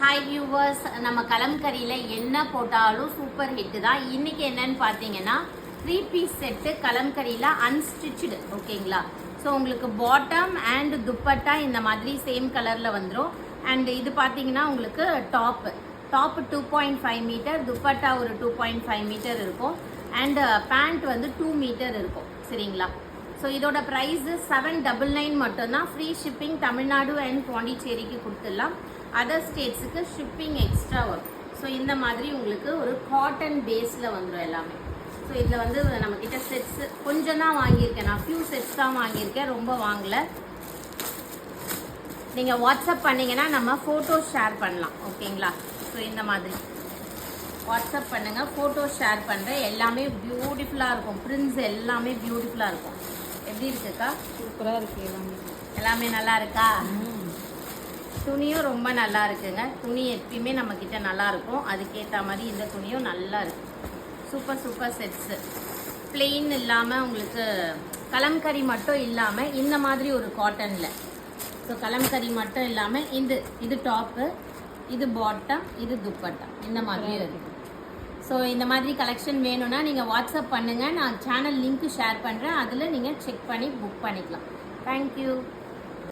Hi viewers, நம்ம கலம்கரியில் என்ன போட்டாலும் சூப்பர் ஹிட் தான். இன்னைக்கு என்னன்னு பார்த்தீங்கன்னா 3 பீஸ் செட்டு கலம்கரியில் அன்ஸ்டிச்சுடு. ஓகேங்களா? ஸோ உங்களுக்கு பாட்டம் அண்ட் துப்பட்டா இந்த மாதிரி சேம் கலரில் வந்துடும். அண்ட் இது பார்த்தீங்கன்னா உங்களுக்கு டாப்பு 2.5 மீட்டர், துப்பட்டா ஒரு 2.5 மீட்டர் இருக்கும். அண்ட் பேண்ட் வந்து 2 மீட்டர் இருக்கும். சரிங்களா? ஸோ இதோட ப்ரைஸு 799 மட்டும்தான். ஃப்ரீ ஷிப்பிங் தமிழ்நாடு அண்ட் பாண்டிச்சேரிக்கு கொடுத்துடலாம். அதர் ஸ்டேட்ஸுக்கு ஷிப்பிங் எக்ஸ்ட்ரா வரும். ஸோ இந்த மாதிரி உங்களுக்கு ஒரு காட்டன் பேஸில் வந்துடும் எல்லாமே. ஸோ இதில் வந்து நம்மக்கிட்ட செட்ஸு கொஞ்சம் தான் வாங்கியிருக்கேன். நான் ஃபியூ செட்ஸ் தான் வாங்கியிருக்கேன், ரொம்ப வாங்கலை. நீங்கள் வாட்ஸ்அப் பண்ணிங்கன்னா நம்ம ஃபோட்டோ ஷேர் பண்ணலாம். ஓகேங்களா? ஸோ இந்த மாதிரி வாட்ஸ்அப் பண்ணுங்கள், ஃபோட்டோ ஷேர் பண்ணுறேன். எல்லாமே பியூட்டிஃபுல்லாக இருக்கும். பிரிண்ட்ஸ் எல்லாமே பியூட்டிஃபுல்லாக இருக்கும். எப்படி இருக்குக்கா? சூப்பராக இருக்குது. எல்லாமே நல்லா இருக்கா? துணியும் ரொம்ப நல்லா இருக்குங்க. துணி எப்பயுமே நம்மக்கிட்ட நல்லா இருக்கும். அதுக்கேற்ற மாதிரி இந்த துணியும் நல்லா இருக்கு. Super super sets. பிளெயின் இல்லாமல் உங்களுக்கு கலம்கரி மட்டும் இல்லாமல் இந்த மாதிரி ஒரு காட்டனில். ஸோ கலம்கரி மட்டும் இல்லாமல் இது டாப்பு, இது பாட்டம், இது துப்பட்டா, இந்த மாதிரி இருக்குது. ஸோ இந்த மாதிரி கலெக்ஷன் வேணும்னா நீங்கள் வாட்ஸ்அப் பண்ணுங்கள். நான் சேனல் லிங்க்கு ஷேர் பண்ணுறேன். அதில் நீங்கள் செக் பண்ணி புக் பண்ணிக்கலாம். தேங்க்யூ.